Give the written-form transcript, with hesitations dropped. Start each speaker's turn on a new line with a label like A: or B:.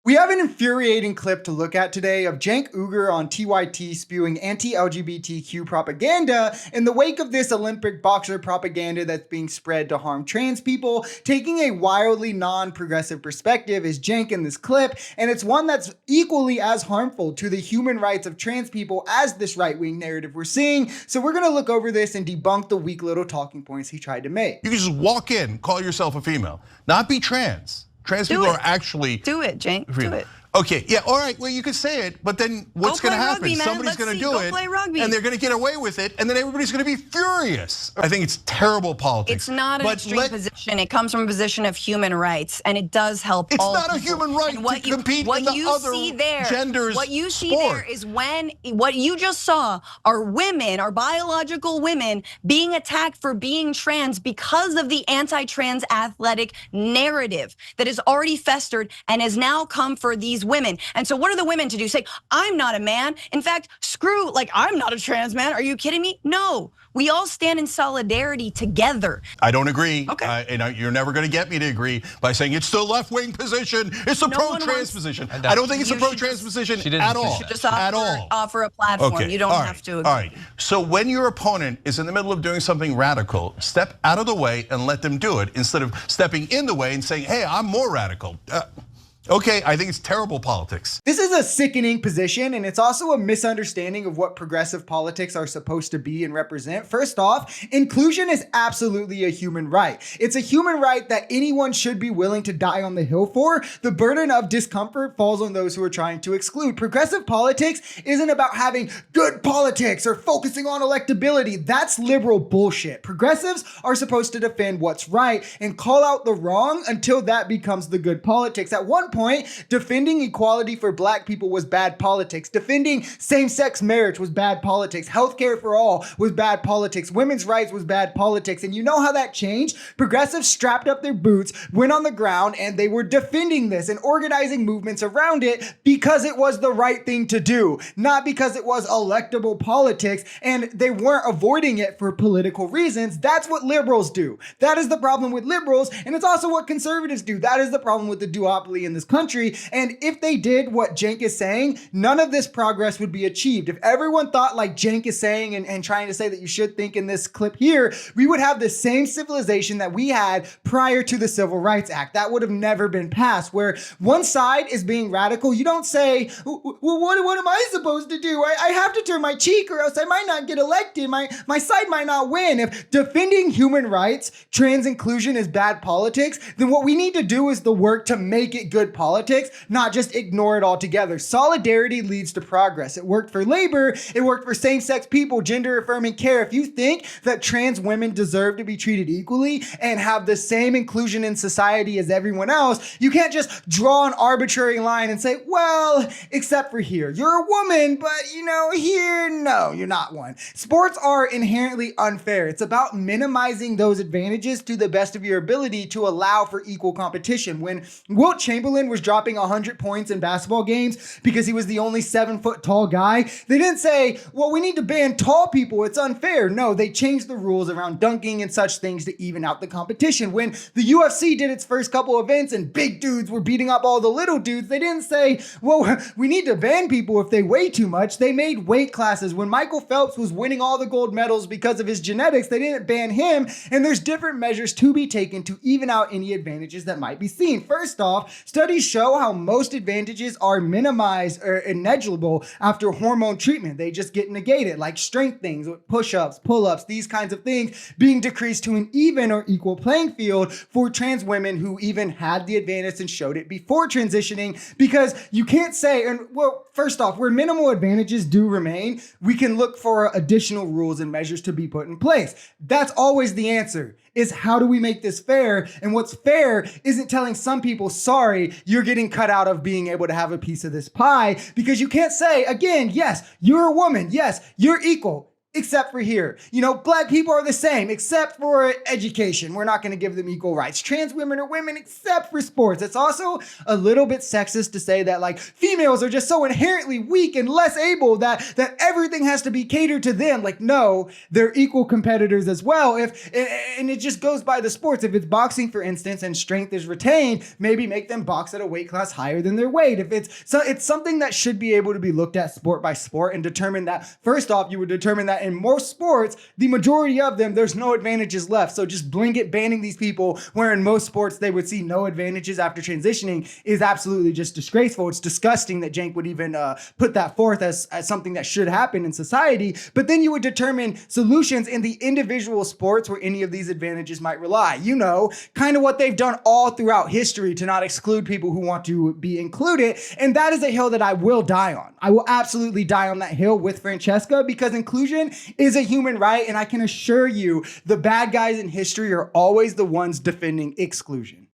A: We have an infuriating clip to look at today of Cenk Uygur on TYT spewing anti-LGBTQ propaganda in the wake of this Olympic boxer propaganda that's being spread to harm trans people. Taking a wildly non-progressive perspective is Cenk in this clip, and it's one that's equally as harmful to the human rights of trans people as this right-wing narrative we're seeing. So we're going to look over this and debunk the weak little talking points he tried to make.
B: You can just walk in, call yourself a female, not be trans. Trans people are actually
C: do it, Cenk. Do it.
B: Okay, yeah, all right. Well, you could say it, but then what's going to happen?
C: Rugby,
B: Somebody's going to do it, and they're going to get away with it, and then everybody's going to be furious. I think it's terrible politics.
C: It's not an extreme position. It comes from a position of human rights, and it does help all
B: people. It's not a human right to compete in the other genders.
C: What you see there is when what you just saw are women, are biological women, being attacked for being trans because of the anti-trans athletic narrative that has already festered and has now come for these women. And so what are the women to do? Say, I'm not a man. In fact, screw, like, I'm not a trans man. Are you kidding me? No, we all stand in solidarity together.
B: I don't agree.
C: Okay.
B: And you're never gonna get me to agree by saying it's the left-wing position, it's the pro-trans position. I don't think it's a pro-trans position at all.
C: You should just offer a platform.
B: Okay.
C: You don't have to agree.
B: All right, so when your opponent is in the middle of doing something radical, step out of the way and let them do it instead of stepping in the way and saying, hey, I'm more radical. Okay, I think it's terrible politics.
A: This is a sickening position, and it's also a misunderstanding of what progressive politics are supposed to be and represent. First off, inclusion is absolutely a human right. It's a human right that anyone should be willing to die on the hill for. The burden of discomfort falls on those who are trying to exclude. Progressive politics isn't about having good politics or focusing on electability. That's liberal bullshit. Progressives are supposed to defend what's right and call out the wrong until that becomes the good politics. At one point, defending equality for black people was bad politics. Defending same-sex marriage was bad politics. Healthcare for all was bad politics. Women's rights was bad politics. And you know how that changed? Progressives strapped up their boots, went on the ground, and they were defending this and organizing movements around it because it was the right thing to do, not because it was electable politics, and they weren't avoiding it for political reasons. That's what liberals do. That is the problem with liberals, and it's also what conservatives do. That is the problem with the duopoly in this country. And if they did what Cenk is saying, none of this progress would be achieved. If everyone thought like Cenk is saying and trying to say that you should think in this clip here, we would have the same civilization that we had prior to the Civil Rights Act. That would have never been passed, where one side is being radical. You don't say, well, what am I supposed to do? I have to turn my cheek or else I might not get elected. My side might not win. If defending human rights, trans inclusion is bad politics, then what we need to do is the work to make it good politics, not just ignore it altogether. Solidarity leads to progress. It worked for labor. It worked for same-sex people, gender-affirming care. If you think that trans women deserve to be treated equally and have the same inclusion in society as everyone else, you can't just draw an arbitrary line and say, well, except for here. You're a woman, but here, no, you're not one. Sports are inherently unfair. It's about minimizing those advantages to the best of your ability to allow for equal competition. When Wilt Chamberlain was dropping 100 points in basketball games because he was the only 7-foot tall guy, they didn't say, well, we need to ban tall people, it's unfair. No, they changed the rules around dunking and such things to even out the competition. When the UFC did its first couple events and big dudes were beating up all the little dudes, they didn't say, well, we need to ban people if they weigh too much. They made weight classes. When Michael Phelps was winning all the gold medals because of his genetics, they didn't ban him. And there's different measures to be taken to even out any advantages that might be seen. First off, studies show how most advantages are minimized or negligible after hormone treatment. They just get negated, like strength things, push-ups, pull-ups, these kinds of things being decreased to an even or equal playing field for trans women who even had the advantage and showed it before transitioning. Because you can't say, and well, first off, where minimal advantages do remain, we can look for additional rules and measures to be put in place. That's always the answer. Is how do we make this fair? And what's fair isn't telling some people, sorry, you're getting cut out of being able to have a piece of this pie, because you can't say, again, yes, you're a woman. Yes, you're equal. except for here. You know, black people are the same, except for education. We're not going to give them equal rights. Trans women are women, except for sports. It's also a little bit sexist to say that like females are just so inherently weak and less able that everything has to be catered to them. Like, no, they're equal competitors as well. And it just goes by the sports. If it's boxing, for instance, and strength is retained, maybe make them box at a weight class higher than their weight. If it's something that should be able to be looked at sport by sport and determine that, first off, you would determine that in most sports, the majority of them, there's no advantages left. So just blanket banning these people, where in most sports they would see no advantages after transitioning, is absolutely just disgraceful. It's disgusting that Cenk would even put that forth as something that should happen in society. But then you would determine solutions in the individual sports where any of these advantages might rely. You know, kind of what they've done all throughout history to not exclude people who want to be included. And that is a hill that I will die on. I will absolutely die on that hill with Francesca, because inclusion is a human right, and I can assure you the bad guys in history are always the ones defending exclusion.